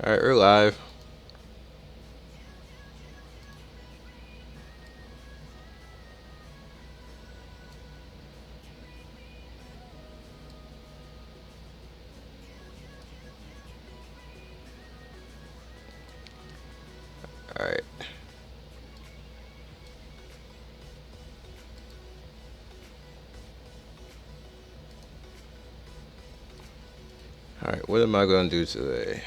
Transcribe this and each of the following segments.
Alright, we're live. Alright. Alright, what am I gonna do today?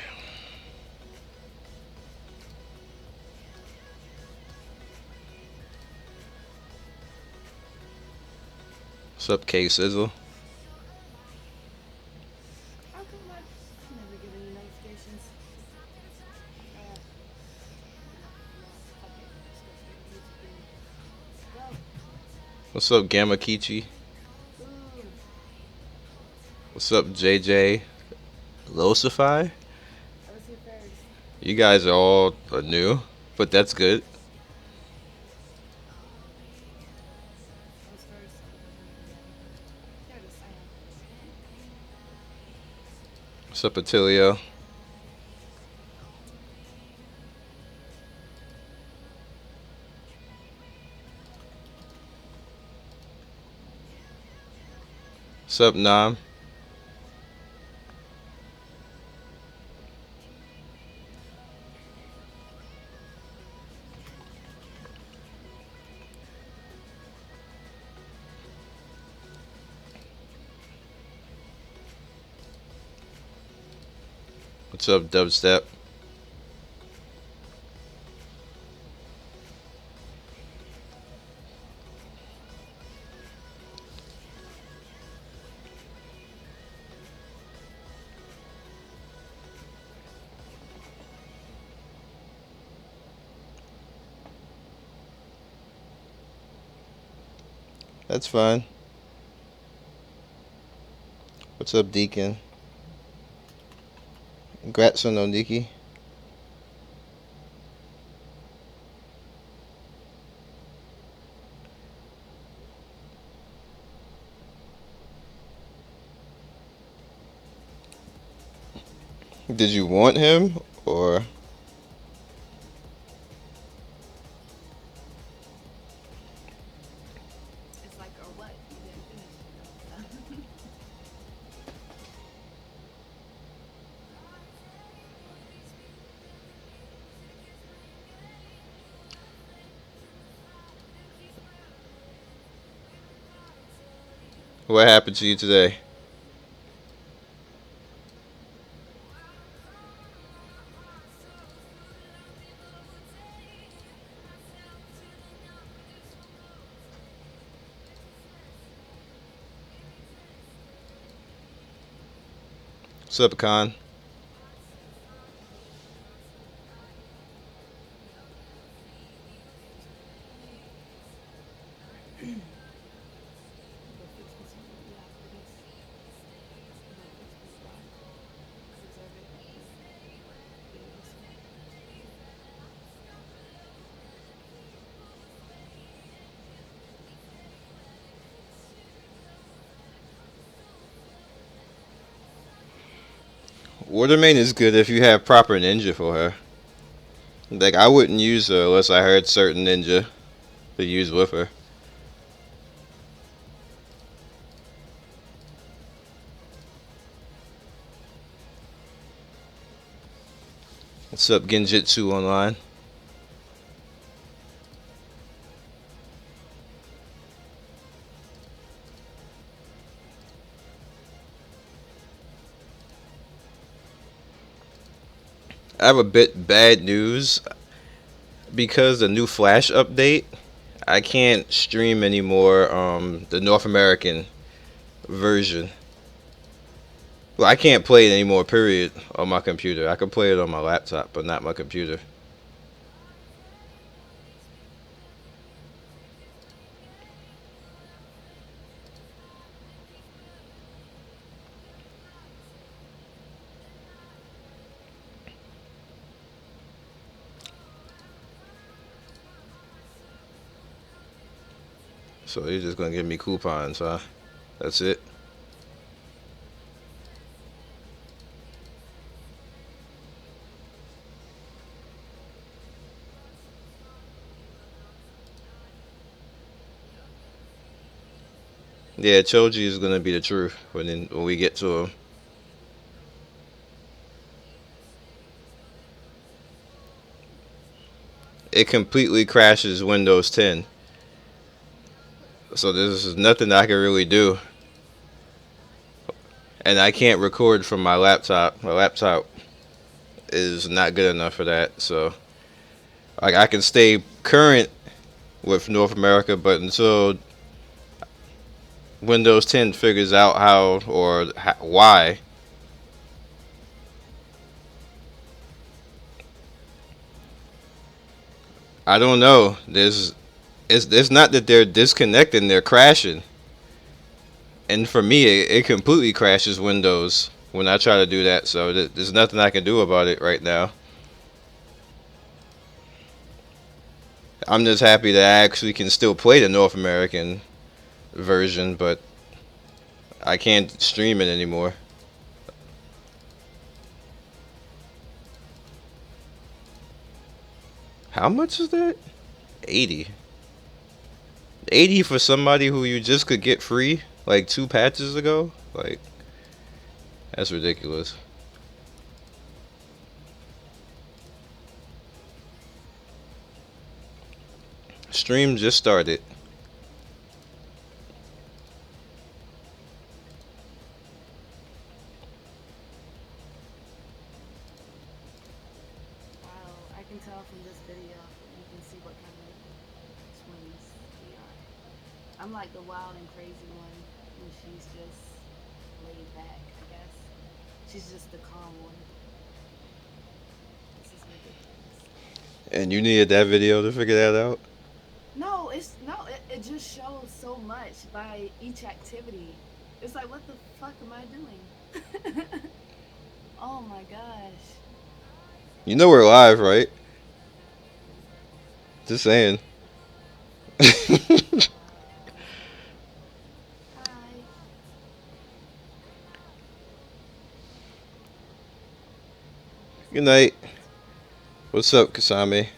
What's up, K Sizzle? How come I never get any notifications? Okay, go. What's up, Gamma Kichi? Ooh, What's up, JJ? Losify? I was here first. You guys are all new, but that's good. I was first. There it is. I am. What's up, Attilio? What's up, Nam? What's up, Dubstep? That's fine. What's up, Deacon? Congrats on Oniki. Did you want him, or It's like, or what? You didn't finish. what happened to you today? What's up, Khan? Go fix me some food after this. Go fix me a spot. Reserve it. Yeah, listen. Watermain is good if you have proper ninja for her. Like, I wouldn't use her unless I heard certain ninja to use with her. What's up, Genjitsu Online? I have a bit bad news because the new Flash update. I can't stream anymore. The North American version. Well, I can't play it anymore. Period. On my computer, I can play it on my laptop, but not my computer. So they're just gonna give me coupons, huh? That's it. Yeah, Choji is gonna be the truth when we get to him. It completely crashes Windows 10, so there's nothing I can really do, and I can't record from my laptop. My laptop is not good enough for that. So like I can stay current with North America, but until Windows 10 figures out how or why, I don't know. It's not that they're disconnecting; they're crashing. And for me, it completely crashes Windows when I try to do that. So there's nothing I can do about it right now. I'm just happy that I actually can still play the North American version, but I can't stream it anymore. How much is that? 80. 80 for somebody who you just could get free like two patches ago? Like, that's ridiculous. Stream just started. Wow, I can tell from this video. You can see what kind of twins we are. I'm like the wild and crazy one, and she's just laid back, I guess. She's just the calm one. This is ridiculous. And you needed that video to figure that out? No, it's no, it just shows so much by each activity. It's like, what the fuck am I doing? Oh my gosh. You know we're live, right? Just saying. Hi. Good night. What's up, Kasami?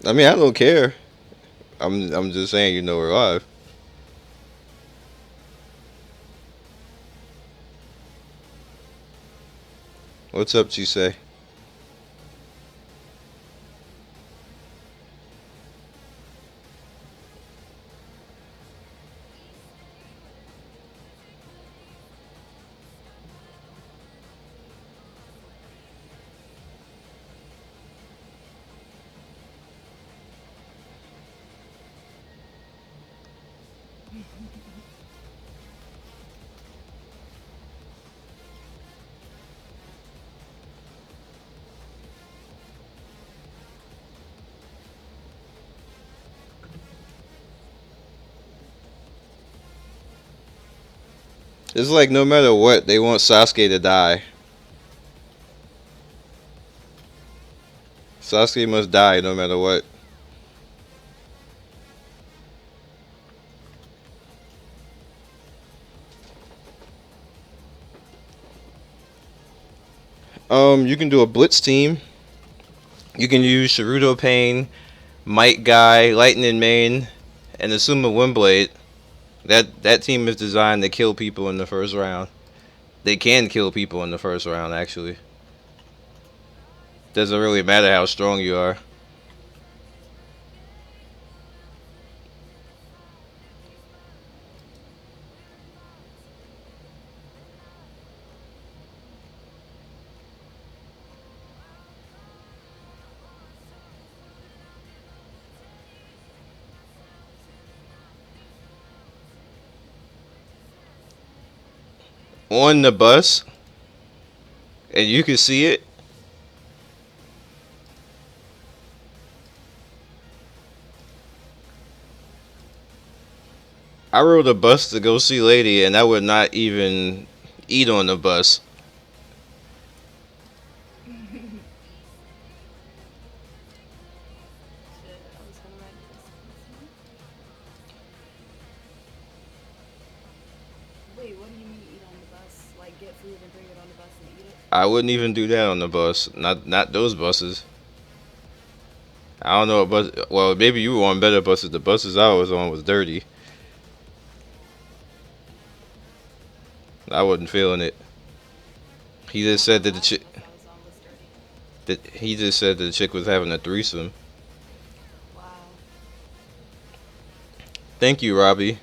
I mean, I don't care. I'm just saying, you know we're live. What's up, you say? It's like no matter what, they want Sasuke to die. Sasuke must die no matter what. You can do a blitz team. You can use Sharuto Pain, Might Guy, Lightning Main, and Asuma Windblade. That team is designed to kill people in the first round. They can kill people in the first round, actually. Doesn't really matter how strong you are. On the bus, and you can see it. I rode a bus to go see Lady, and I would not even eat on the bus. Shit, I was gonna write this. Wait, what do you mean eat on the bus? Like get food and bring it on the bus and eat it? I wouldn't even do that on the bus. Not those buses. I don't know what bus. Well, maybe you were on better buses. The buses I was on was dirty. I wasn't feeling it. He just Not said the that the last chick. bus I was on was dirty. That he just said that the chick was having a threesome. Wow. Thank you, Robbie.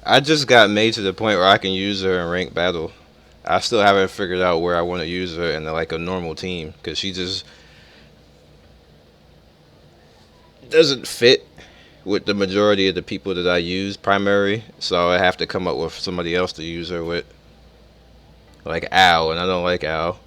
I just got made to the point where I can use her in ranked battle. I still haven't figured out where I want to use her in like a normal team because she just doesn't fit with the majority of the people that I use primary. So I have to come up with somebody else to use her with, like Al, and I don't like Al.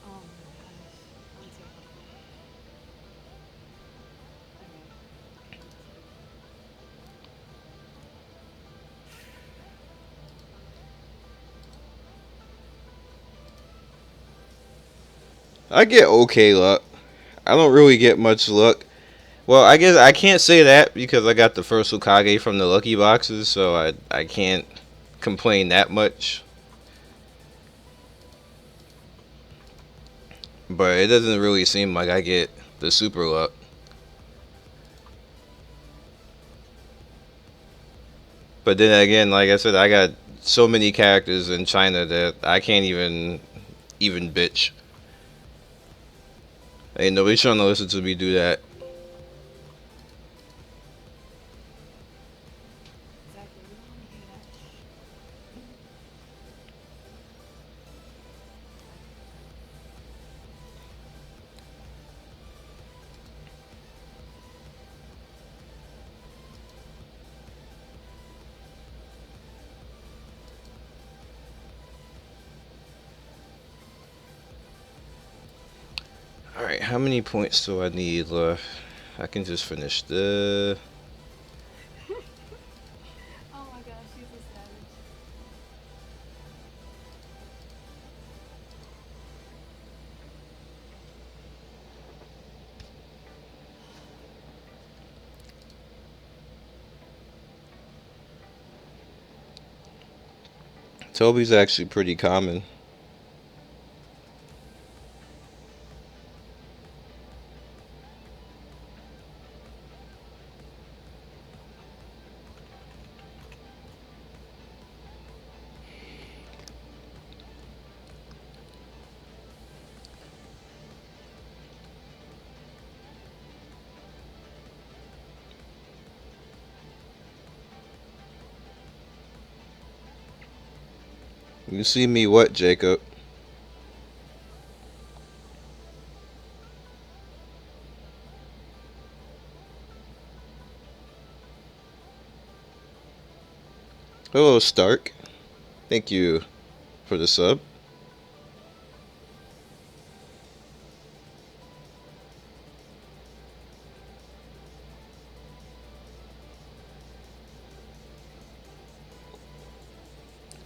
Oh my gosh. I'm terrible. Okay. I need to. I get okay luck. I don't really get much luck. Well, I guess I can't say that because I got the first Hokage from the lucky boxes, so I can't complain that much. But it doesn't really seem like I get the super luck. But then again, like I said, I got so many characters in China that I can't even bitch. Ain't nobody trying to listen to me do that. Exactly. We don't want to hear that. All right, how many points do I need left? I can just finish the. Oh my gosh, she's a savage. Toby's actually pretty common. You see me what, Jacob? Hello, Stark. Thank you for the sub.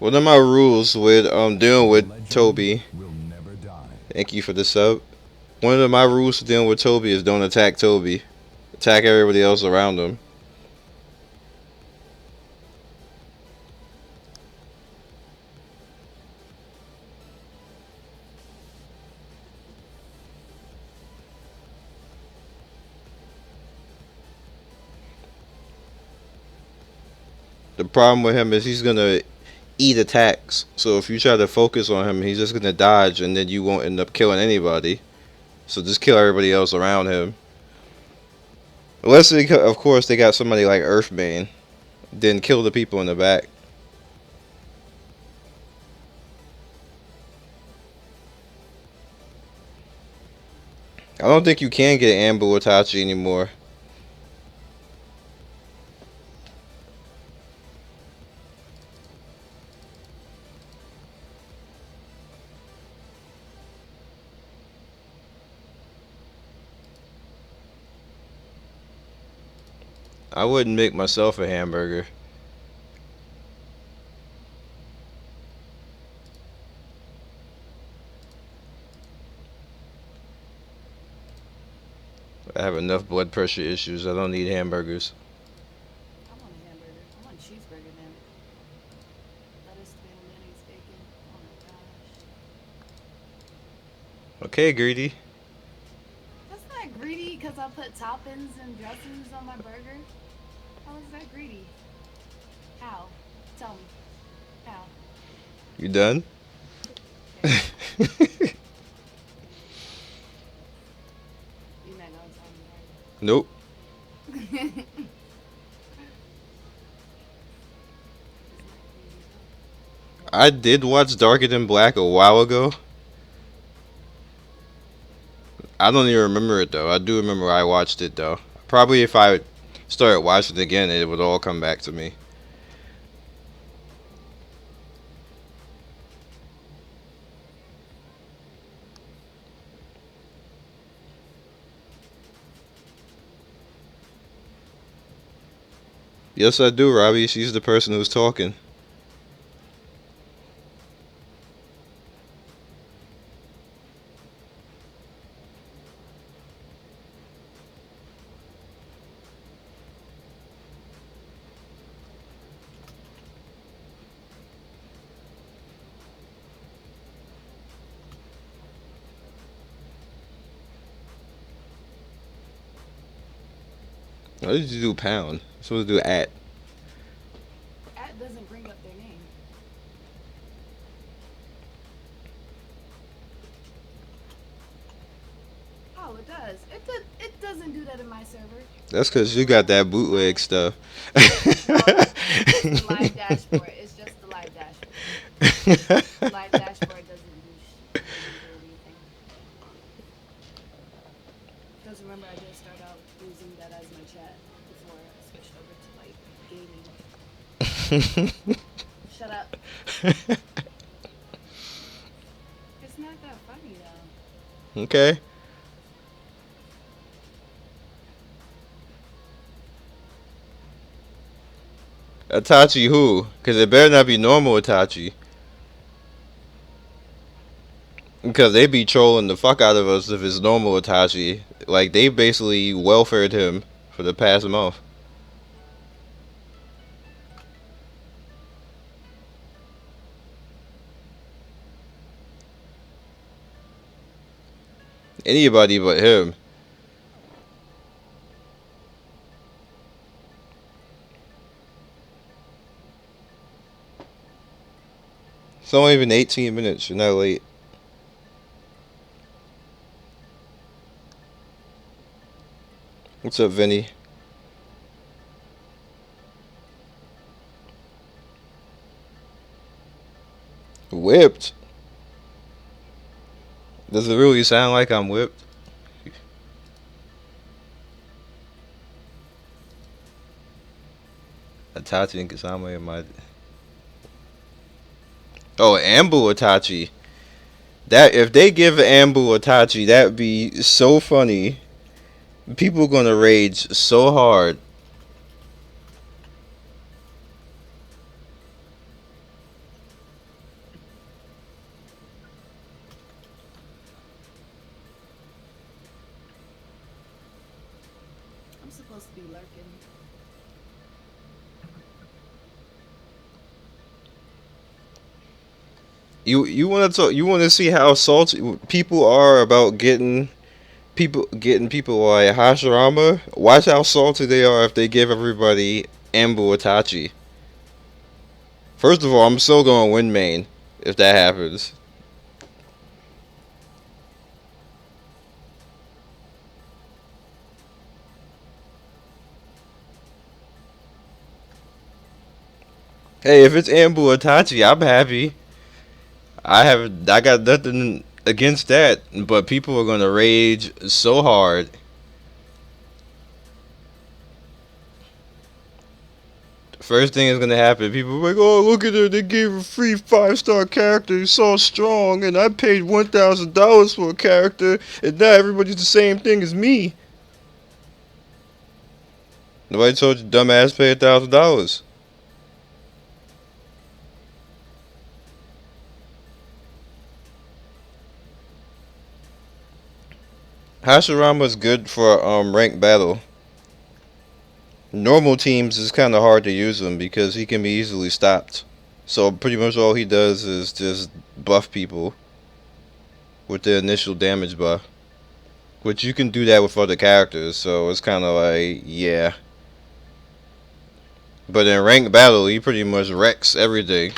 One of my rules with dealing with Toby. Thank you for the sub. One of my rules for dealing with Toby is don't attack Toby. Attack everybody else around him. The problem with him is he's gonna eat attacks. So if you try to focus on him, he's just gonna dodge, and then you won't end up killing anybody. So just kill everybody else around him. Unless, of course, they got somebody like Earthbane, then kill the people in the back. I don't think you can get Ambu Itachi anymore. I wouldn't make myself a hamburger. I have enough blood pressure issues. I don't need hamburgers. I want a hamburger. I want a cheeseburger, damn it. Lettuce, tomato, mayonnaise, bacon. Oh my gosh. Okay, greedy. That's not greedy because I put toppings and dressings on my burger. How is that greedy? How? Tell me. How? You done? Okay. You're not gonna tell me, Nope. right? It's not greedy though. I did watch Darker Than Black a while ago. I don't even remember it though. I do remember I watched it though. Probably if I started watching it again, it would all come back to me. Yes, I do, Robbie. She's the person who's talking. What did you do, pound? I'm supposed to do at. At doesn't bring up their name. Oh, it does. It doesn't do that in my server. That's because you got that bootleg stuff. No, it's the live dashboard. It's just the live dashboard. The live dashboard doesn't do anything. Because remember, I did start out using that as my chat before I switched over to like gaming. Shut up. It's not that funny though. Okay. Itachi who? Because it better not be normal Itachi. Because they be trolling the fuck out of us if it's normal Itachi. Like, they basically welfared him for the past month. Anybody but him. It's only been 18 minutes. You're not late. What's up, Vinny? Whipped? Does it really sound like I'm whipped? Itachi and Kasama in my. Oh, Ambu Itachi. That if they give Ambu Itachi, that'd be so funny. People gonna rage so hard. I'm supposed to be lurking. You want to talk? You want to see how salty people are about getting people like Hashirama? Watch how salty they are if they give everybody Ambu Itachi. First of all, I'm still going win main if that happens. Hey, if it's Ambu Itachi, I'm happy. I got nothing against that, but people are gonna rage so hard. First thing is gonna happen, people are like, "Oh, look at her! They gave her free 5-star character. He's so strong, and I paid $1,000 for a character, and now everybody's the same thing as me." Nobody told you dumbass pay $1,000. Hashirama's good for ranked battle. Normal teams is kind of hard to use him because he can be easily stopped. So pretty much all he does is just buff people with the initial damage buff, which you can do that with other characters. So it's kind of like yeah. But in ranked battle, he pretty much wrecks everything.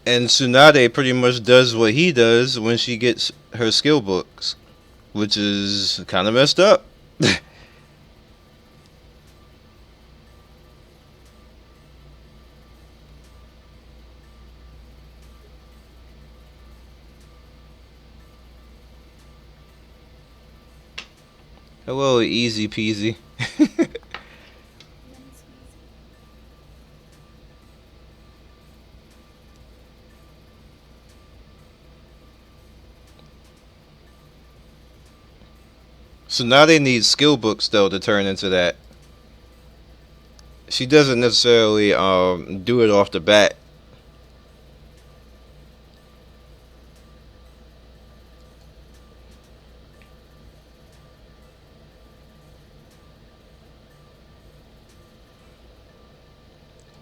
And Tsunade pretty much does what he does when she gets her skill books, which is kind of messed up. Hello, easy peasy. Lemon squeezy. Tsunade needs skill books though to turn into that. She doesn't necessarily do it off the bat.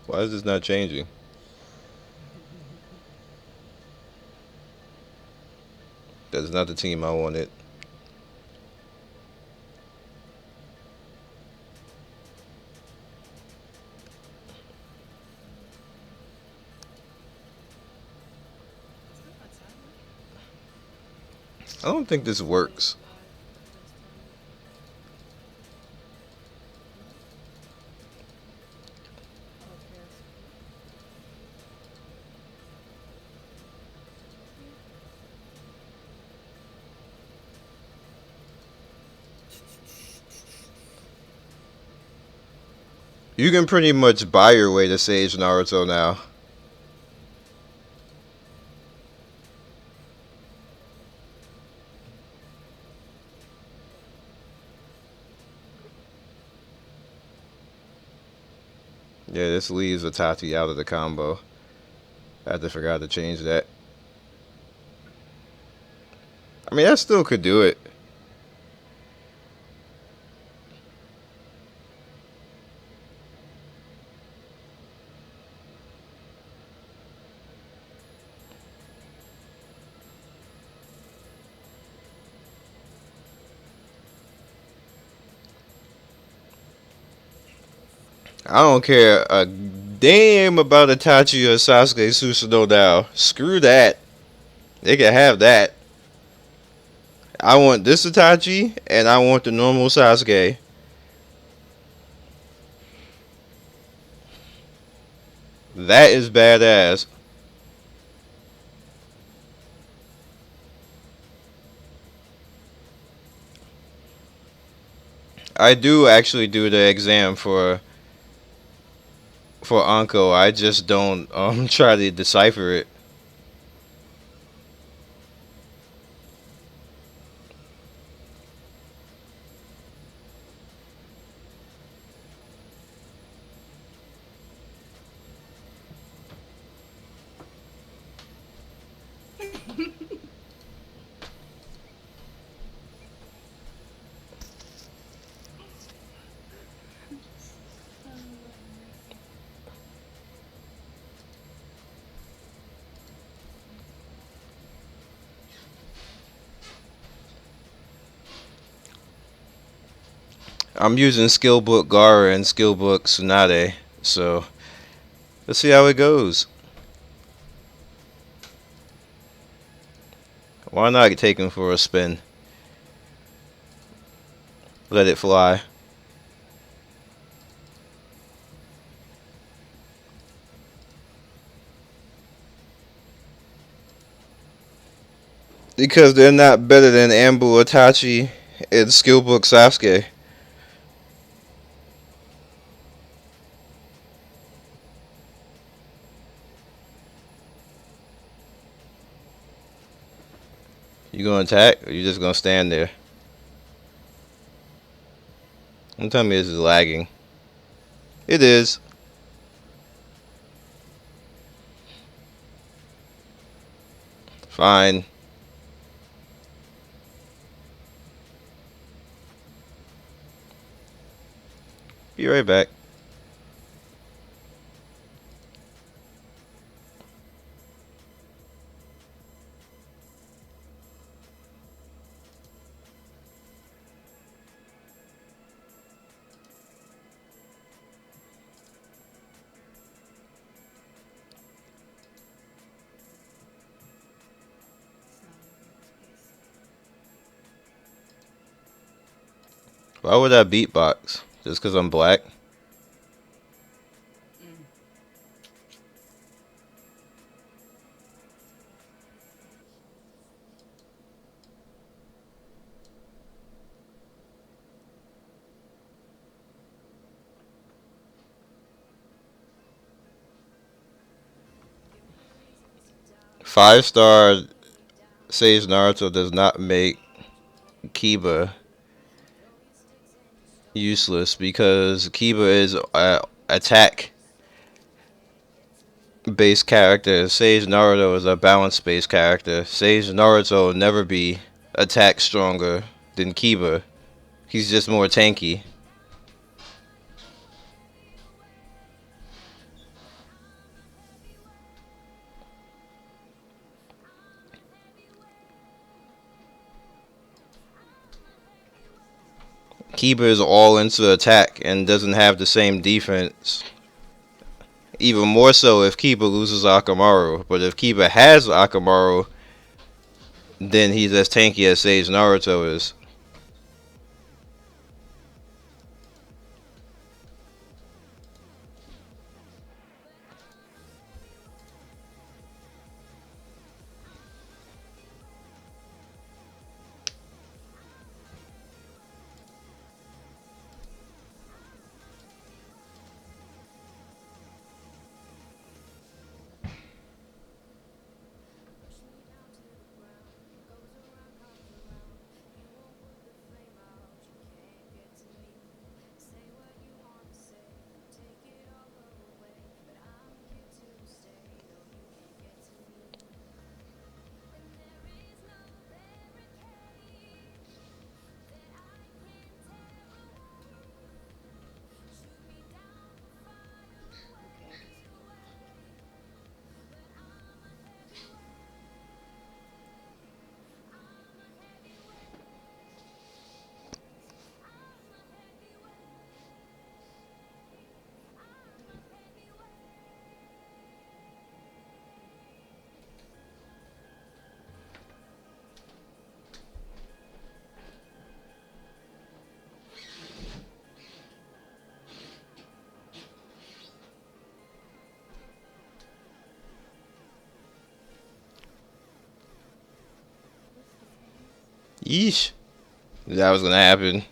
Why is this not changing? That's not the team I wanted. Is that a timer? I don't think this Wait, works. that's timer. No? Oh, Periscope. You can pretty much buy your way to Sage Naruto now. Yeah, this leaves Atati out of the combo. I had to forgot to change that. I mean, I still could do it. I don't care a damn about Itachi or Sasuke Susanoo now. Screw that. They can have that. I want this Itachi and I want the normal Sasuke. That is badass. I do actually do the exam for Anko. I just don't try to decipher it. Oh, Lord have mercy. I'm using Skillbook Gara and Skillbook Tsunade, so let's see how it goes. Why not take him for a spin? Let it fly. Because they're not better than Ambu Itachi and Skillbook Sasuke. You gonna attack or you just gonna stand there? Don't tell me this is lagging. It is. Fine. Be right back. Why would I beatbox? Just because I'm black? Mm. 5-star Sage Naruto does not make Kiba useless because Kiba is a attack based character. Sage Naruto is a balance based character. Sage Naruto will never be attack stronger than Kiba. He's just more tanky. Kiba is all into attack and doesn't have the same defense. Even more so if Kiba loses Akamaru. But if Kiba has Akamaru, then he's as tanky as Sage Naruto is. Okay, I can see that. What's his name? Yeesh. That was gonna happen.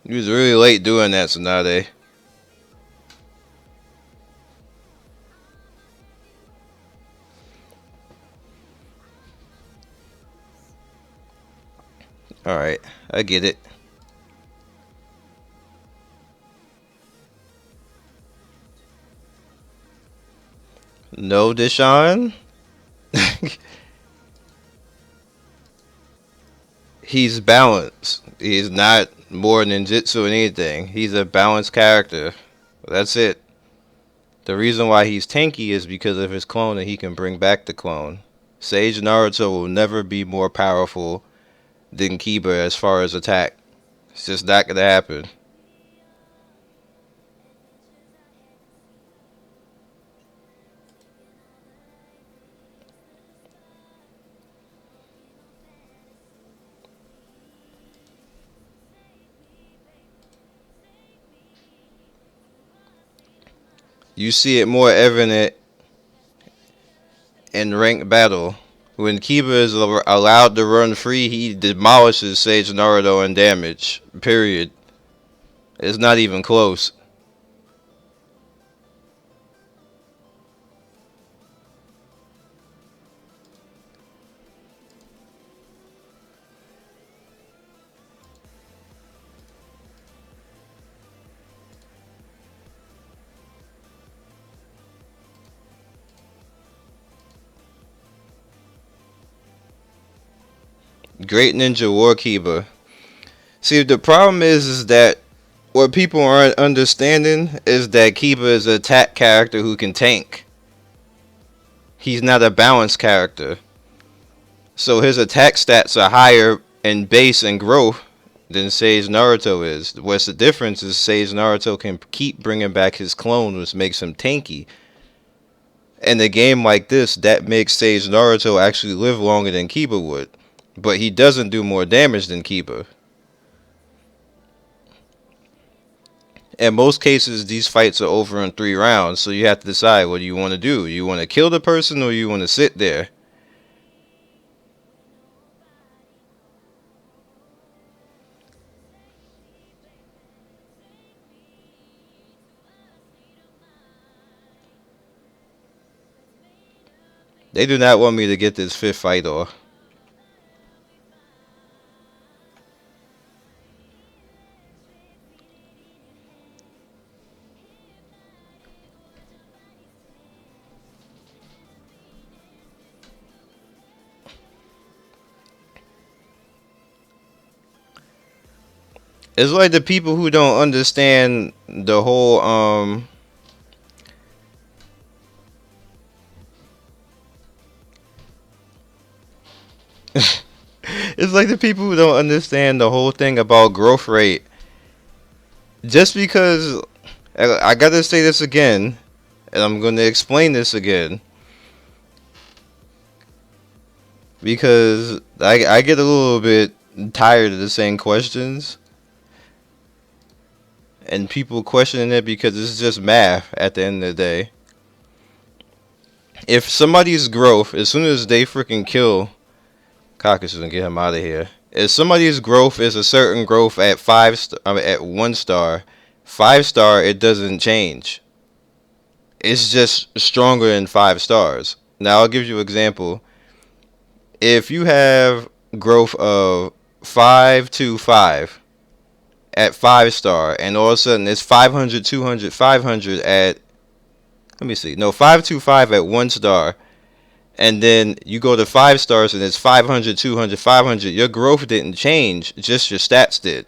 You was really late doing that, Tsunade. Alright, I get it. No, Deshaun? He's balanced. He's not more ninjutsu than anything. He's a balanced character. That's it. The reason why he's tanky is because of his clone and he can bring back the clone. Sage Naruto will never be more powerful than Kiba as far as attack. It's just not gonna happen. You see it more evident in ranked battle. When Kiba is allowed to run free, he demolishes Sage Naruto in damage. Period. It's not even close. Great Ninja War Kiba. See, the problem is that what people aren't understanding is that Kiba is an attack character who can tank. He's not a balanced character. So his attack stats are higher in base and growth than Sage Naruto is. What's the difference is Sage Naruto can keep bringing back his clone, which makes him tanky. In a game like this, that makes Sage Naruto actually live longer than Kiba would. But he doesn't do more damage than Kiba. In most cases, these fights are over in 3 rounds, so you have to decide what do you want to do. You want to kill the person or you want to sit there? They do not want me to get this fifth fight off. It's like the people who don't understand the whole it's like the people who don't understand the whole thing about growth rate. Just because I gotta say this again, and I'm gonna explain this again. Because I get a little bit tired of the same questions. And people questioning it because it's just math at the end of the day. If somebody's growth, as soon as they freaking kill Caucus and get him out of here. If somebody's growth is a certain growth at at 1 star, 5 star it doesn't change. It's just stronger than 5 stars. Now I'll give you an example. If you have growth of 525 at 5 star, and all of a sudden it's 500, 200, 500 at, let me see, no, 525 at 1 star, and then you go to 5 stars and it's 500, 200, 500, your growth didn't change, just your stats did.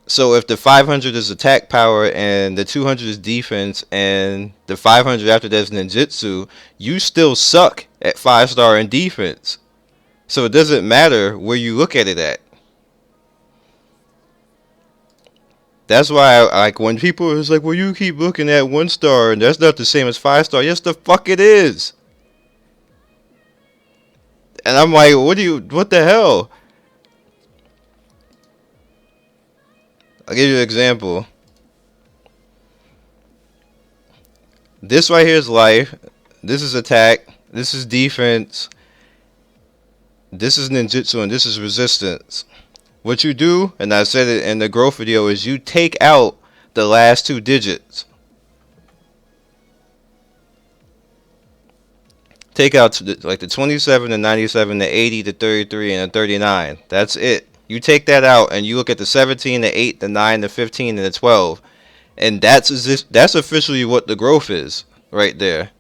So if the 500 is attack power and the 200 is defense and the 500 after that is ninjutsu, you still suck at 5 star in defense. So it doesn't matter where you look at it at. That's why like when people is like, well, you keep looking at 1 star and that's not the same as 5 star. Yes, the fuck it is. And I'm like, what the hell? I'll give you an example. This right here is life. This is attack. This is defense. This is ninjutsu and this is resistance. What you do, and I said it in the growth video, is you take out the last 2 digits. Take out like the 27, the 97, the 80, the 33, and the 39. That's it. You take that out and you look at the 17, the 8, the 9, the 15, and the 12. And that's officially what the growth is right there.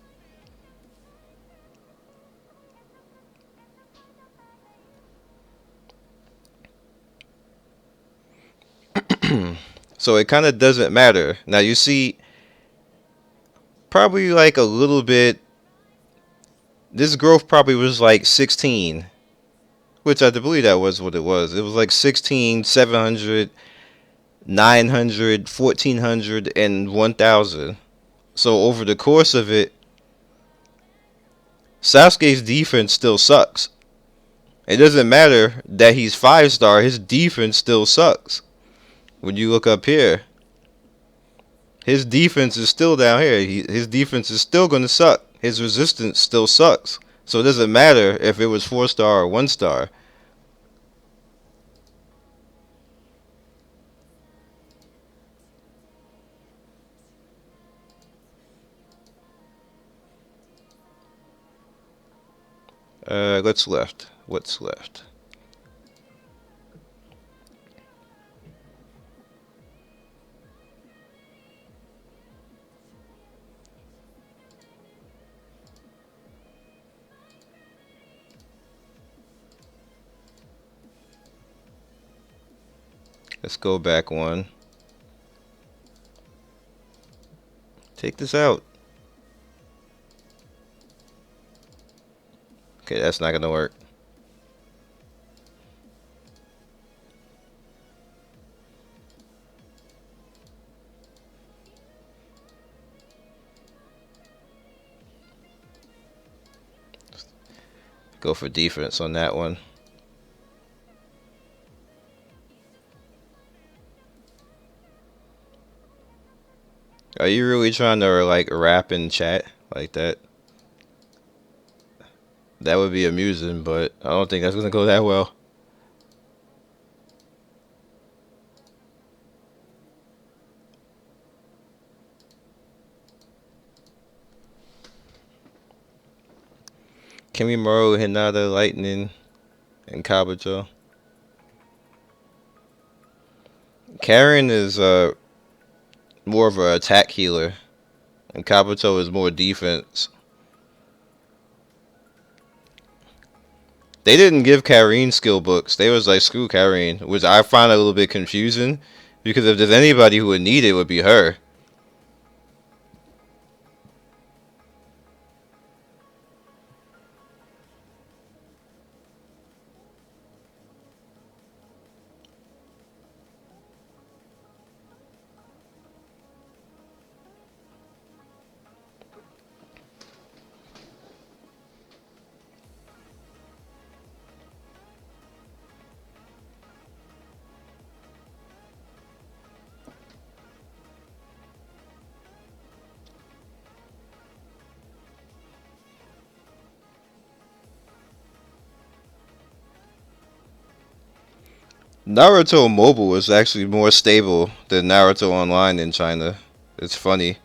So it kind of doesn't matter. Now you see probably like a little bit, this growth probably was like 16, which I believe that was what it was. It was like 16, 700, 900, 1400, and 1000. So over the course of it, Sasuke's defense still sucks. It doesn't matter that he's 5 star, his defense still sucks. When you look up here, His defense is still down here. His defense is still going to suck. His resistance still sucks. So it doesn't matter if it was 4 star or 1 star. What's left? What's left? Let's go back one. Take this out. Okay, that's not gonna work. Go for defense on that one. Are you really trying to like rap in chat like that? That would be amusing, but I don't think that's gonna go that well. Kimimaro, Hinata, Lightning, and Kabuto. Karen is more of an attack healer, and Kabuto is more defense. They didn't give Karine skill books. They was like, screw Karine, which I find a little bit confusing, because if there's anybody who would need it, it would be her. Naruto Mobile is actually more stable than Naruto Online in China. It's funny.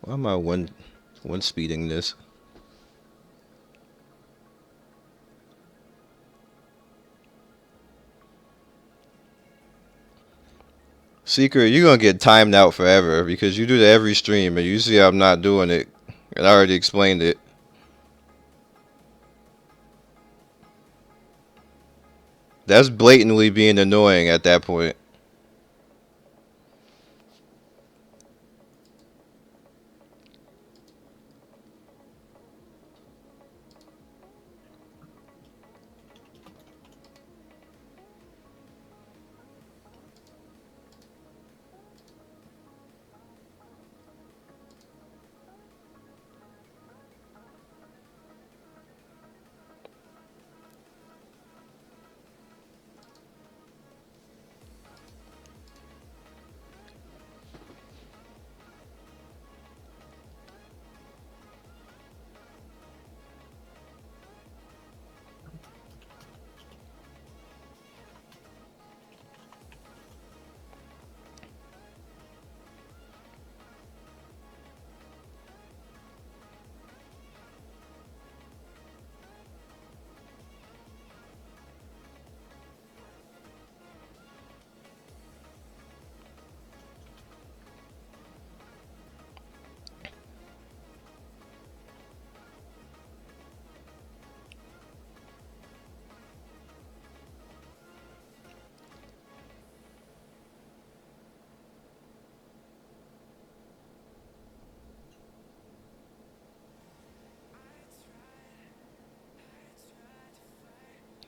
Why am I one speeding this? Secret, you're gonna get timed out forever because you do that every stream and you see I'm not doing it. And I already explained it. That's blatantly being annoying at that point.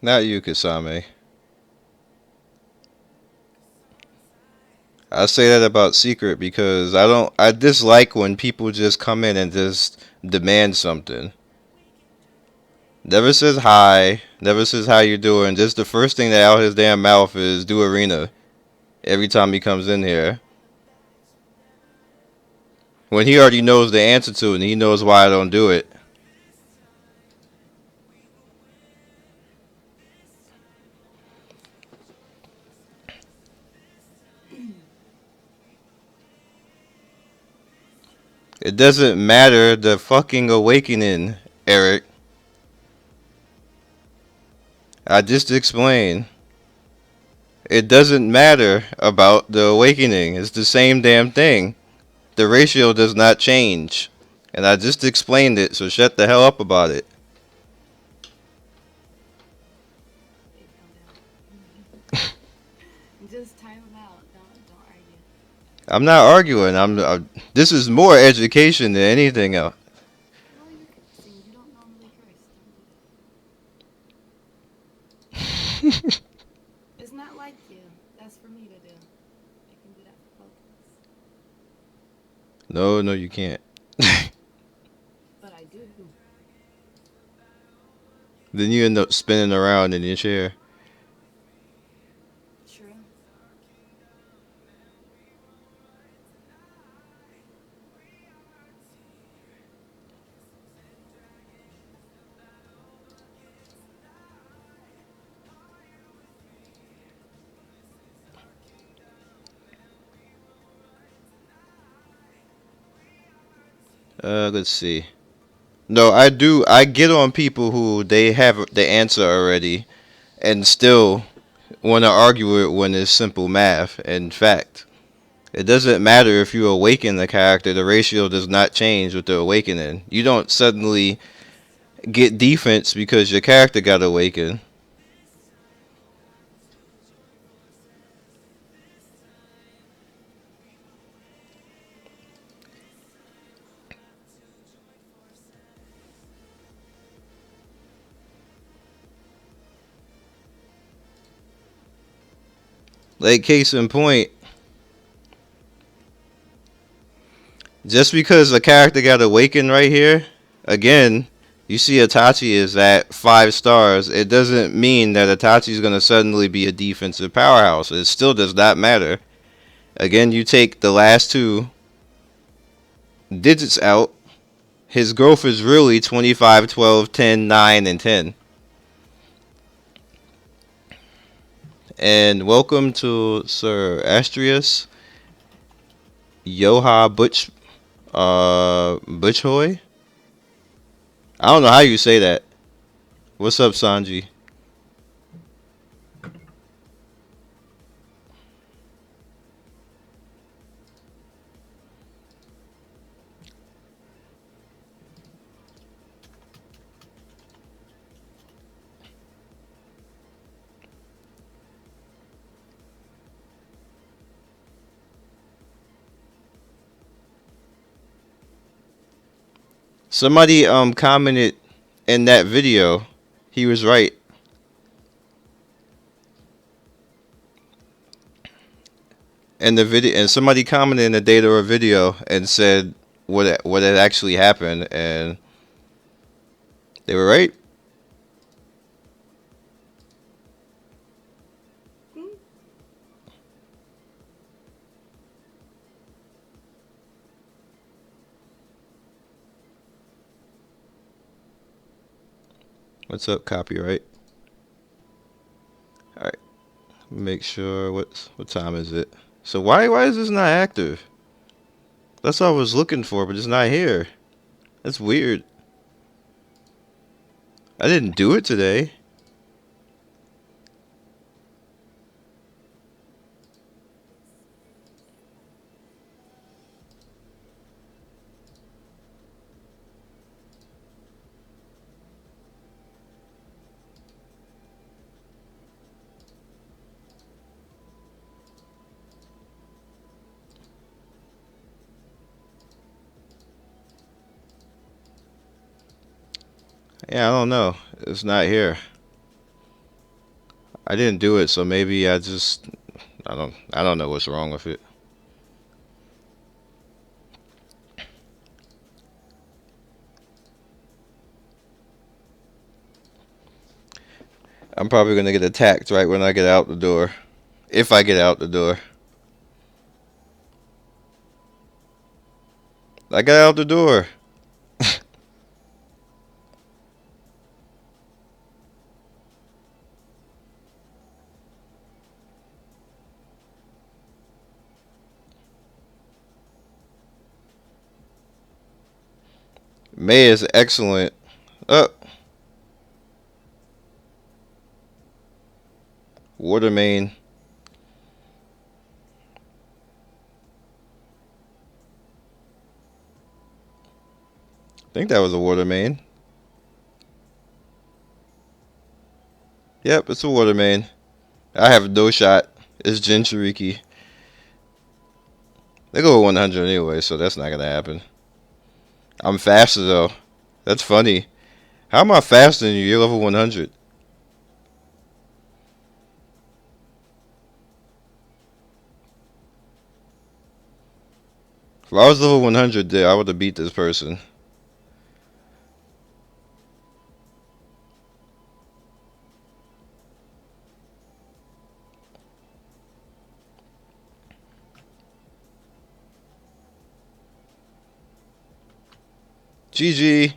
Not you, Kasame. I say that about Secret because I dislike when people just come in and just demand something. Never says hi, never says how you doing. Just the first thing that out his damn mouth is do arena every time he comes in here. When he already knows the answer to it and he knows why I don't do it. It doesn't matter the fucking awakening, Eric. I just explained. It doesn't matter about the awakening. It's the same damn thing. The ratio does not change. And I just explained it, so shut the hell up about it. Babe, calm down. Just time them out. Don't argue. I'm not arguing. This is more education than anything else. Well, you're cursing. You don't normally curse. Don't do that. It's not like you. That's for me to do. I can do that for both of us. No, no, you can't. But I do. Then you end up spinning around in your chair. True. Let's see. No, I do. I get on people who they have the answer already and still want to argue it when it's simple math and fact. It doesn't matter if you awaken the character, the ratio does not change with the awakening. You don't suddenly get defense because your character got awakened. Like, case in point, just because a character got awakened right here, again, you see Itachi is at 5 stars. It doesn't mean that Itachi is going to suddenly be a defensive powerhouse. It still does not matter. Again, you take the last two digits out. His growth is really 25, 12, 10, 9, and 10. And welcome to Sir Astrius Yoha Butchhoy. I don't know how you say that. What's up, Sanji? Somebody commented in that video. He was right. And the video and somebody commented in the data or video and said what had actually happened and they were right. Hmm? What's up, copyright? All right, make sure what time is it? So why is this not active? That's what I was looking for, but it's not here. That's weird. I didn't do it today. Yeah, I don't know. It's not here. I didn't do it, so maybe I don't know what's wrong with it. I'm probably gonna get attacked right when I get out the door. If I get out the door. I got out the door. May is excellent. Oh, water main. I think that was a water main. Yep, it's a water main. I have no shot. It's Jinchuriki. They go 100 anyway, so that's not gonna happen. I'm faster though. That's funny. How am I faster than you? You're level 100. If I was level 100, I would have beat this person. GG.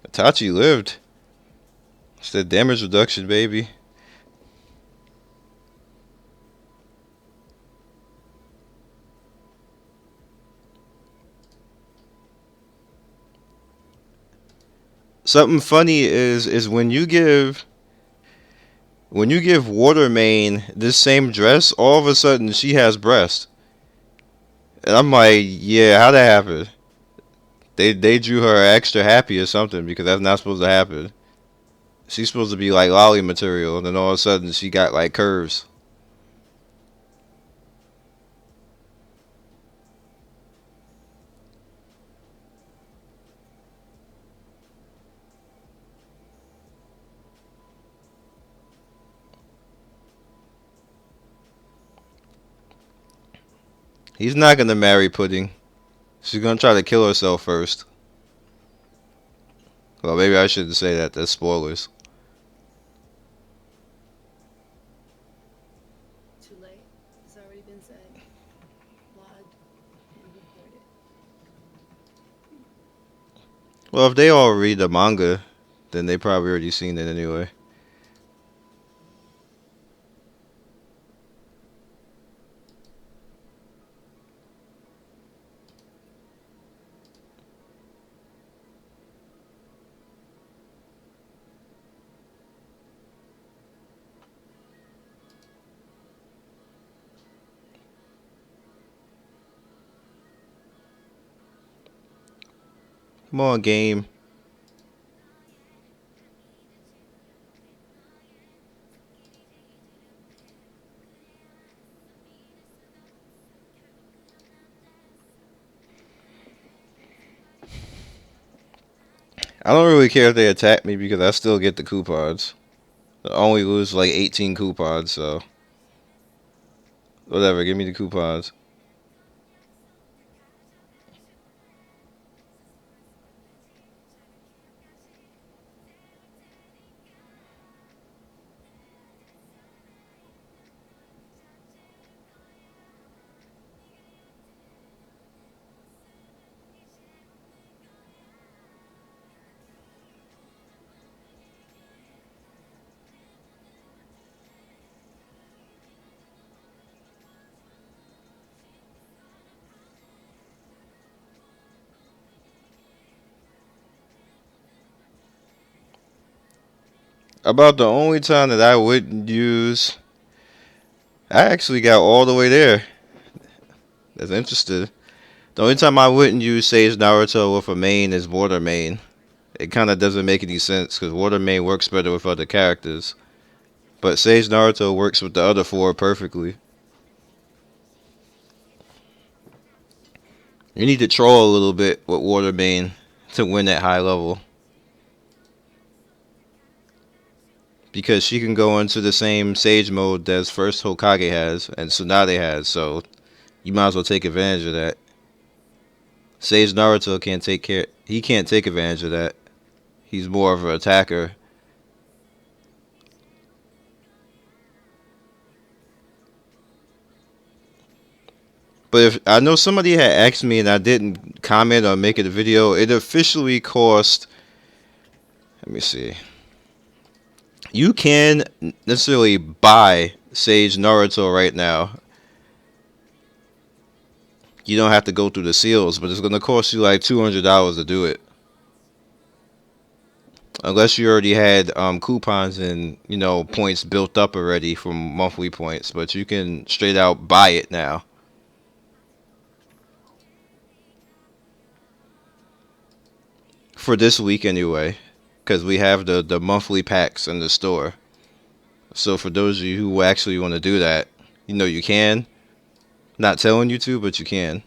Itachi lived. It's the damage reduction, baby. Something funny is when you give Water Main this same dress, all of a sudden she has breasts. And I'm like, yeah, how that happen? They drew her extra happy or something because that's not supposed to happen. She's supposed to be like lolly material, and then all of a sudden she got like curves. He's not gonna marry Pudding. She's gonna try to kill herself first. Well, maybe I shouldn't say that. That's spoilers. Too late. It's already been said. Logged and reported. Well, if they all read the manga, then they probably already seen it anyway. Come on, game. I don't really care if they attack me because I still get the coupons. I only lose like 18 coupons, so whatever. Give me the coupons. About the only time that I wouldn't use, I actually got all the way there. That's interesting. The only time I wouldn't use Sage Naruto with a main is Water Main. It kind of doesn't make any sense because Water Main works better with other characters. But Sage Naruto works with the other four perfectly. You need to troll a little bit with Water Main to win at high level. Because she can go into the same Sage mode that first Hokage has and Tsunade has, so you might as well take advantage of that. Sage Naruto can't take care. He can't take advantage of that. He's more of an attacker. But if I know somebody had asked me and I didn't comment or make it a video, it officially cost. Let me see. You can necessarily buy Sage Naruto right now. You don't have to go through the seals, but it's gonna cost you like $200 to do it. Unless you already had coupons and points built up already from monthly points, but you can straight out buy it now for this week anyway, because we have the monthly packs in the store. So for those of you who actually want to do that, you can. Not telling you to, but you can.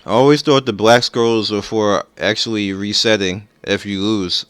I always thought the black scrolls were for actually resetting if you lose.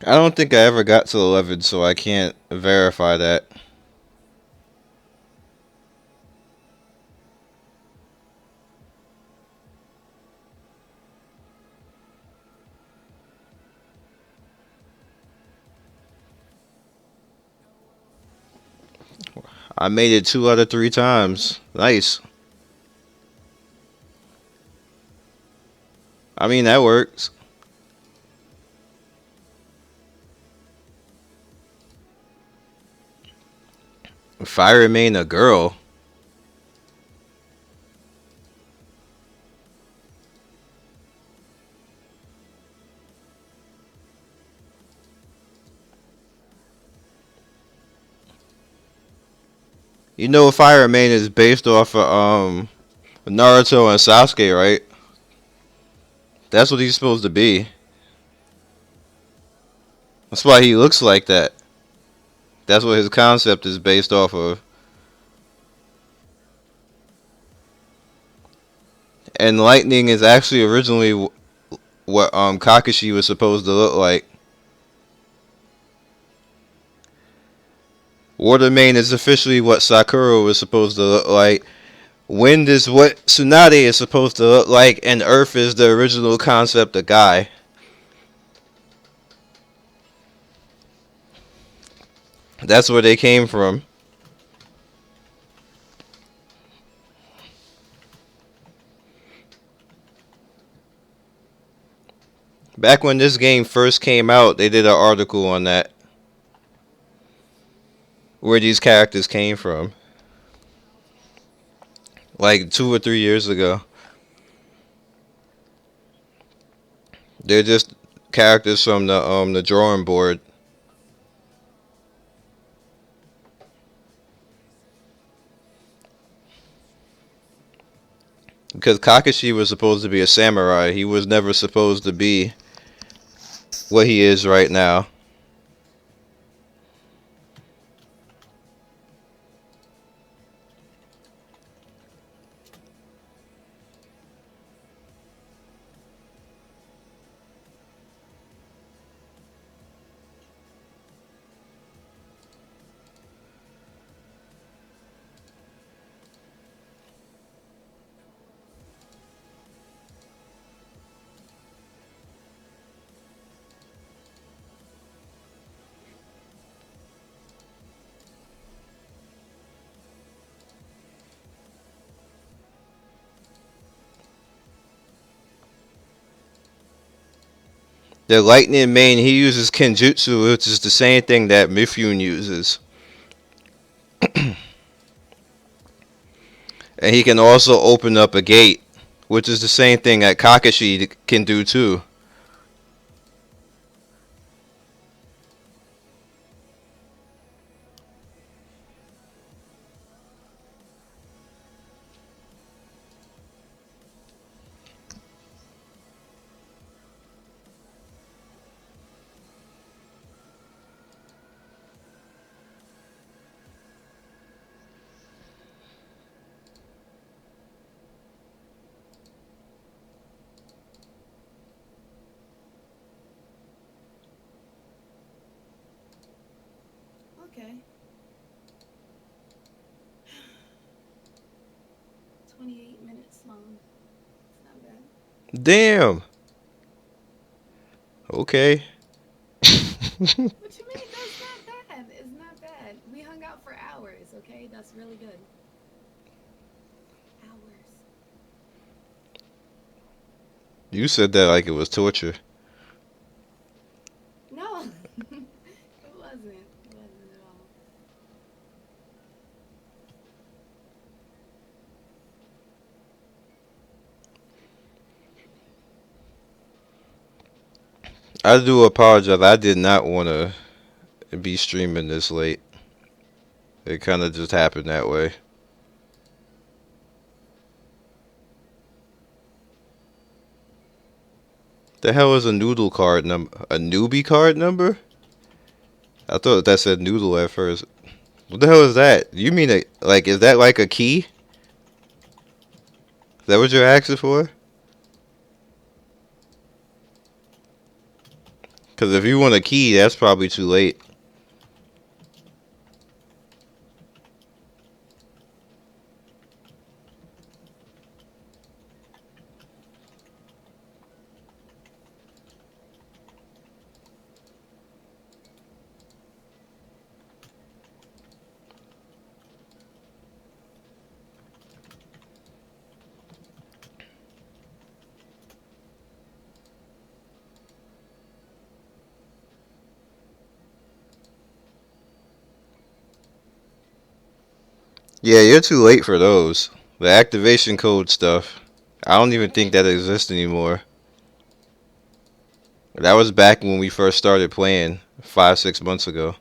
I don't think I ever got to 11, so I can't verify that. I made it 2 out of 3 times. Nice. I mean, that works. If I remain a girl, Fire Main is based off of Naruto and Sasuke, right? That's what he's supposed to be. That's why he looks like that. That's what his concept is based off of. And lightning is actually originally what Kakashi was supposed to look like. Water Main is officially what Sakura was supposed to look like. Wind is what Tsunade is supposed to look like, and Earth is the original concept of Guy. That's where they came from. Back when this game first came out, they did an article on that, where these characters came from, like 2 or 3 years ago. They're just characters from the drawing board. Because Kakashi was supposed to be a samurai, he was never supposed to be what he is right now. The lightning main, he uses Kenjutsu, which is the same thing that Mifune uses. And he can also open up a gate, which is the same thing that Kakashi can do too. Okay. 28 minutes long. It's not bad. Damn. Okay. What you mean? That's not bad. It's not bad. We hung out for hours, okay? That's really good. Hours. You said that like it was torture. No, it wasn't. It wasn't at all. I do apologize. I did not want to be streaming this late. It kind of just happened that way. The hell is a noodle card number? A newbie card number? I thought that said noodle at first. What the hell is that? You mean like is that like a key? Is that what you're asking for? Because if you want a key, that's probably too late. Yeah, you're too late for those. The activation code stuff. I don't even think that exists anymore. That was back when we first started playing 5, 6 months ago.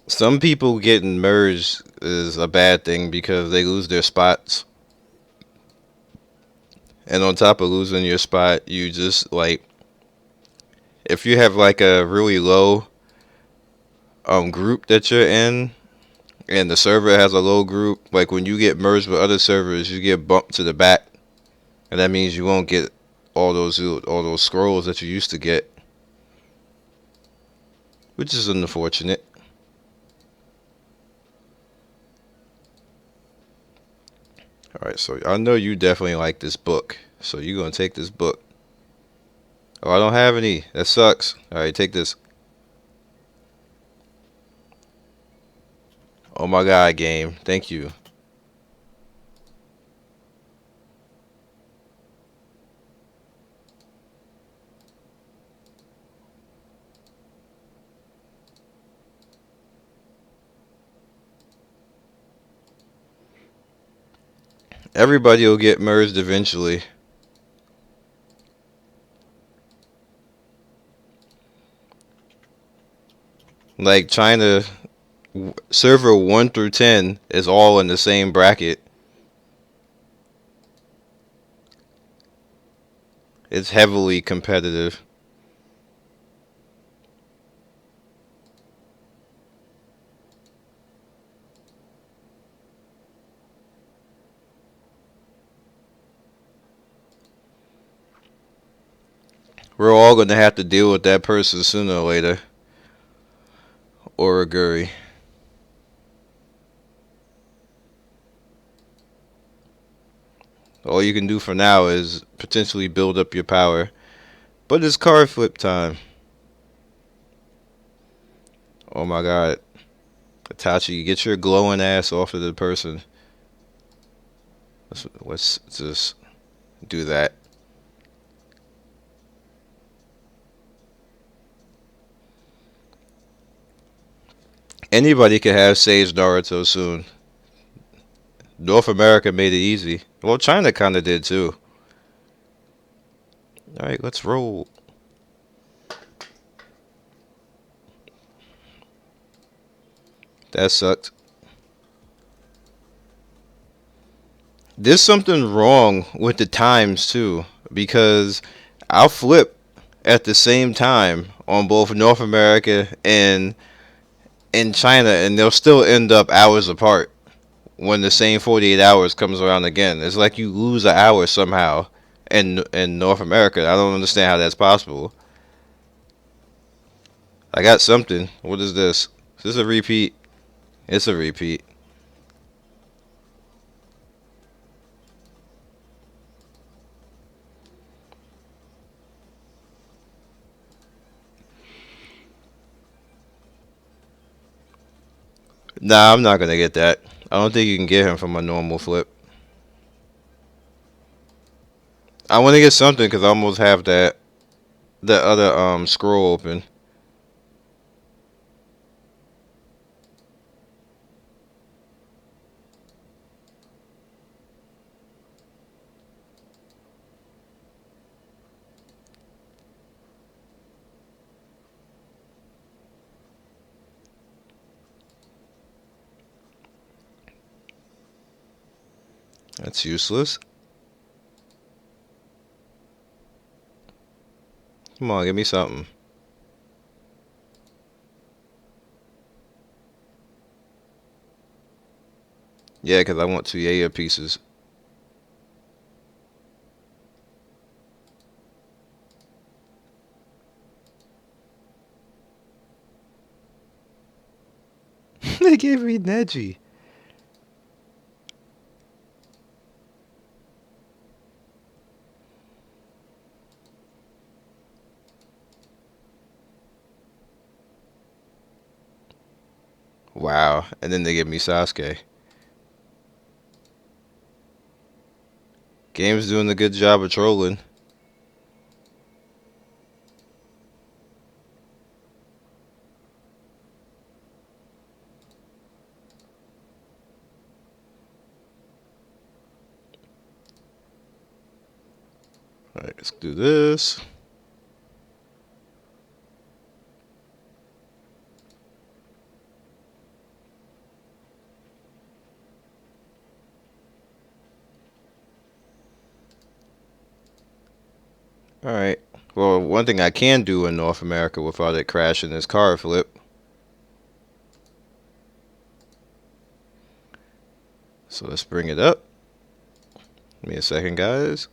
Some people getting merged is a bad thing because they lose their spots. And on top of losing your spot, you just like if you have like a really low group that you're in and the server has a low group, like when you get merged with other servers, you get bumped to the back, and that means you won't get all those scrolls that you used to get, which is unfortunate. All right, so I know you definitely like this book, so you're gonna take this book. Oh, I don't have any. That sucks. All right, take this. Oh my god, game. Thank you. Everybody will get merged eventually. Like China, server 1 through 10 is all in the same bracket. It's heavily competitive. We're all gonna have to deal with that person sooner or later. Origuri. All you can do for now is potentially build up your power. But it's card flip time. Oh my god. Itachi, get your glowing ass off of the person. Let's just do that. Anybody could have Sage Naruto soon. North America made it easy. Well, China kind of did too. Alright, let's roll. That sucked. There's something wrong with the times too, because I'll flip at the same time on both North America and in China, and they'll still end up hours apart when the same 48 hours comes around again. It's like you lose an hour somehow in North America. I don't understand how that's possible. I got something. What is this? Is this a repeat? It's a repeat. Nah, I'm not gonna get that. I don't think you can get him from a normal flip. I want to get something because I almost have that other scroll open. That's useless. Come on, give me something. Yeah, because I want two Yaya pieces. They gave me Neji. Wow. And then they give me Sasuke. Game's doing a good job of trolling. Alright, let's do this. Alright. Well, one thing I can do in North America without it crashing is card flip. So let's bring it up. Give me a second, guys.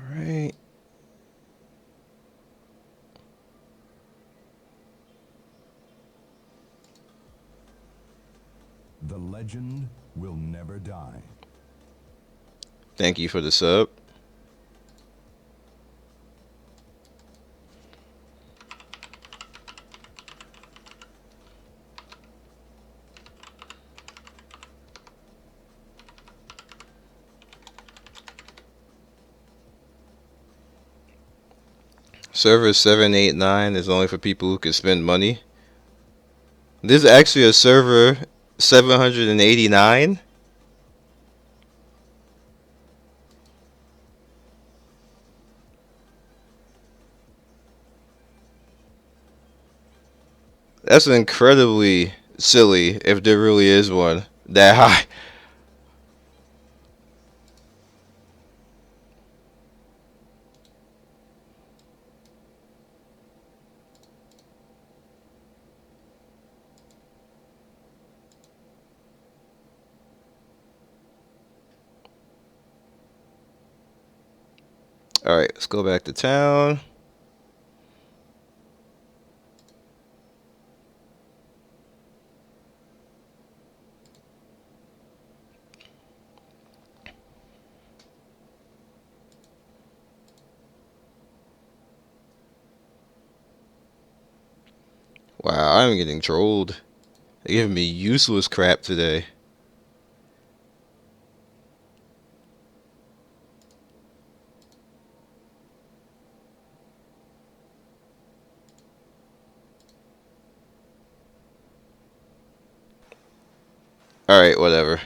Alright. The legend will never die. Thank you for the sub. Server 789 is only for people who can spend money. This is actually a server 789. That's incredibly silly if there really is one that high. All right, let's go back to town. Wow, I'm getting trolled. They're giving me useless crap today. All right, whatever.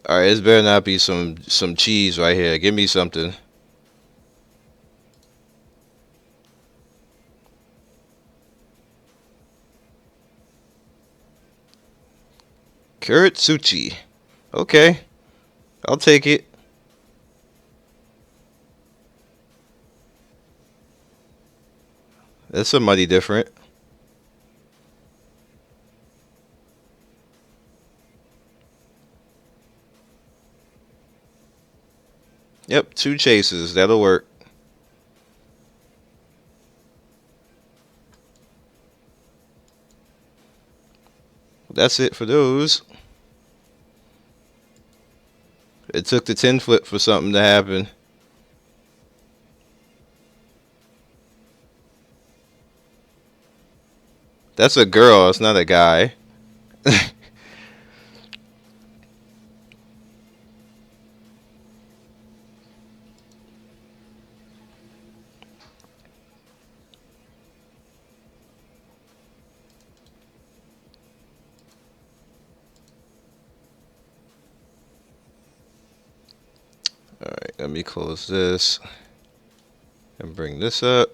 All right, this better not be some cheese right here. Give me something. Kuritsuchi. Okay, I'll take it. That's somebody different. Yep, 2 chases. That'll work. That's it for those. It took the 10 flip for something to happen. That's a girl. It's not a guy. All right, let me close this and bring this up.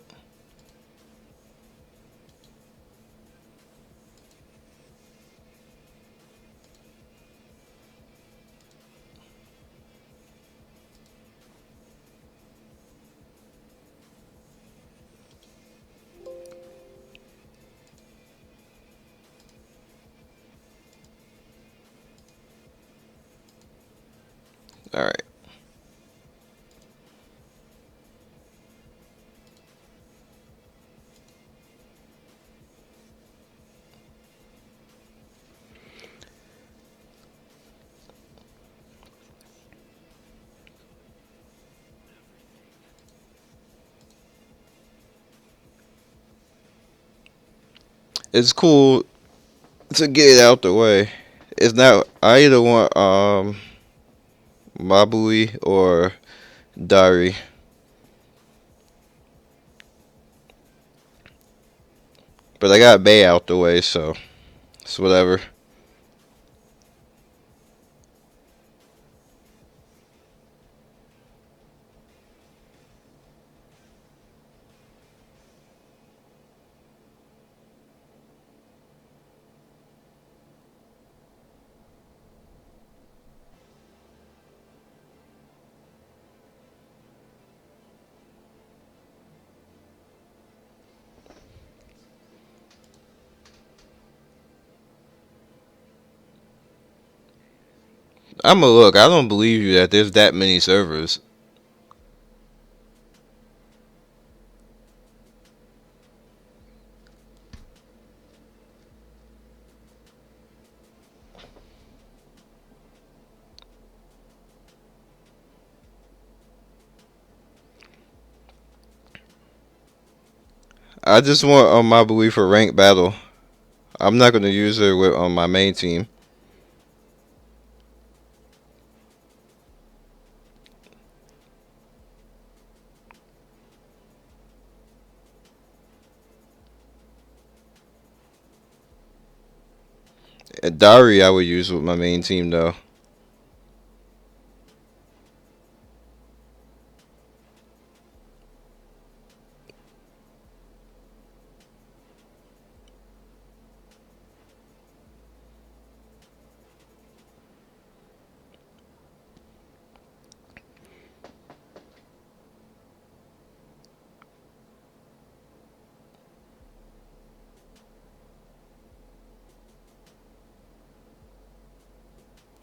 All right. It's cool to get it out the way. It's not. I either want Mabui or Dari, but I got Bay out the way, so it's whatever. I'ma look. I don't believe you that there's that many servers. I just want Mabui for rank battle. I'm not gonna use her with on my main team. Dari I would use with my main team though.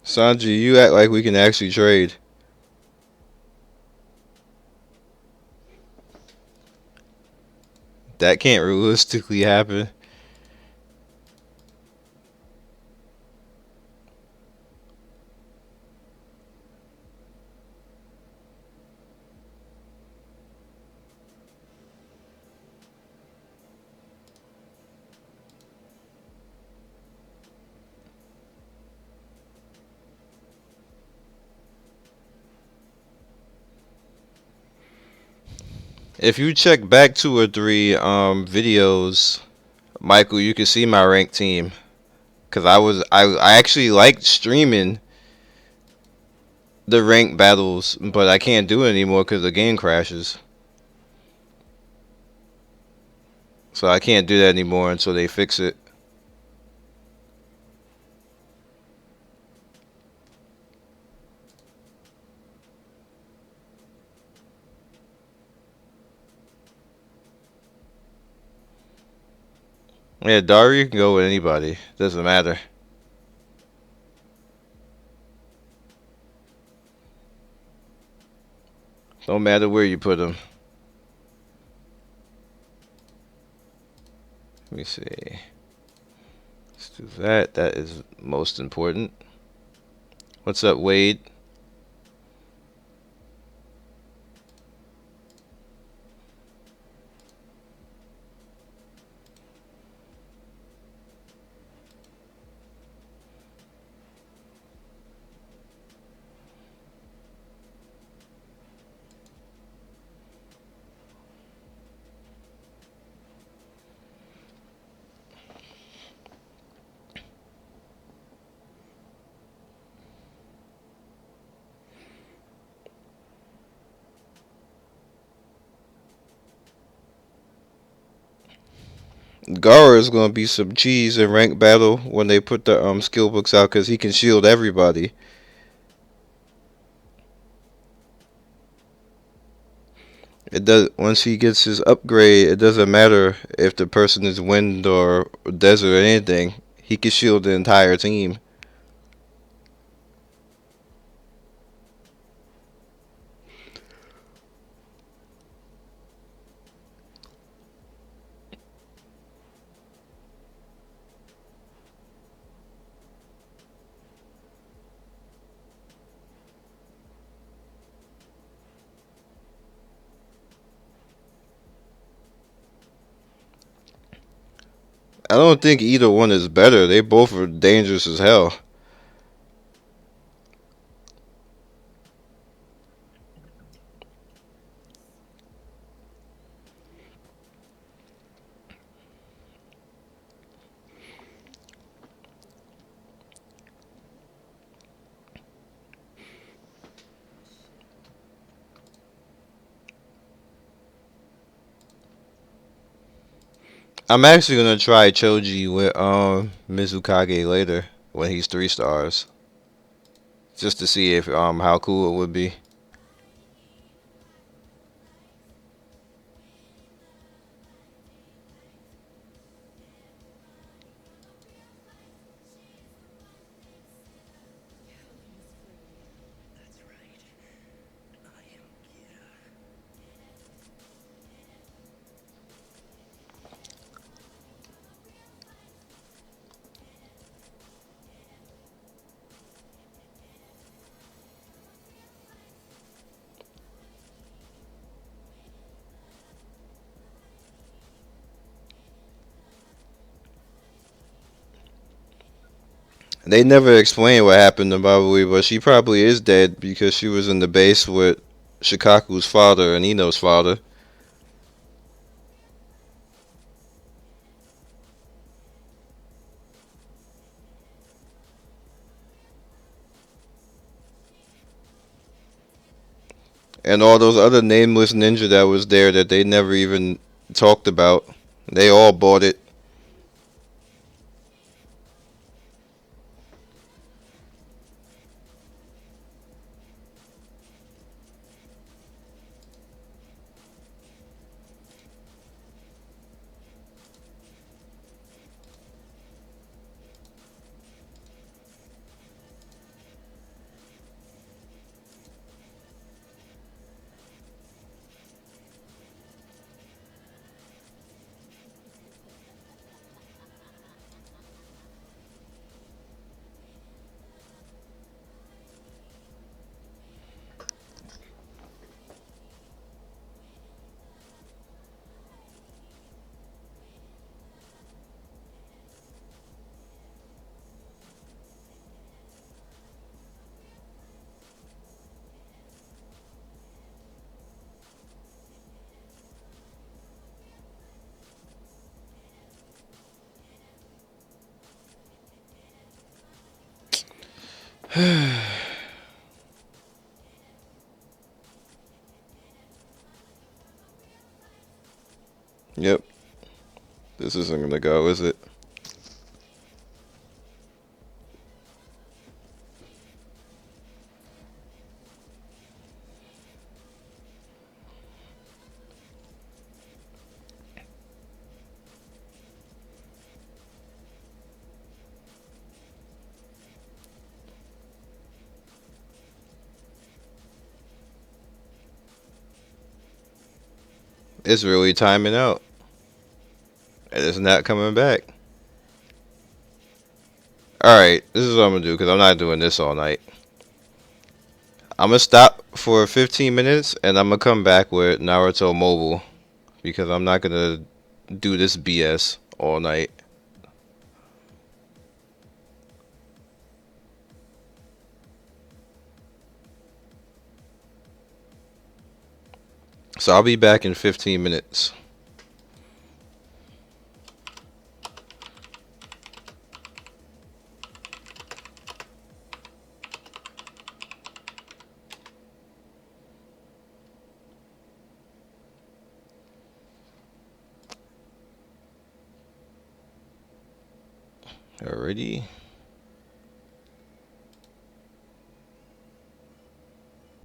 Sanji, you act like we can actually trade. That can't realistically happen. If you check back 2 or 3 videos, Michael, you can see my ranked team. Cause I actually liked streaming the ranked battles, but I can't do it anymore because the game crashes. So I can't do that anymore until they fix it. Yeah, Dario can go with anybody. Doesn't matter. Don't matter where you put him. Let me see. Let's do that. That is most important. What's up, Wade? Gara is gonna be some cheese in ranked battle when they put the skill books out because he can shield everybody. It does once he gets his upgrade. It doesn't matter if the person is wind or desert or anything. He can shield the entire team. I don't think either one is better. They both are dangerous as hell. I'm actually gonna try Choji with Mizukage later when he's 3 stars, just to see if how cool it would be. They never explain what happened to Babui, but she probably is dead because she was in the base with Shikaku's father and Ino's father. And all those other nameless ninja that was there that they never even talked about. They all bought it. Yep, this isn't gonna go, is it? It's really timing out, and it's not coming back. All right, this is what I'm gonna do because I'm not doing this all night. I'm gonna stop for 15 minutes, and I'm gonna come back with Naruto Mobile because I'm not gonna do this BS all night. So I'll be back in 15 minutes. Alrighty.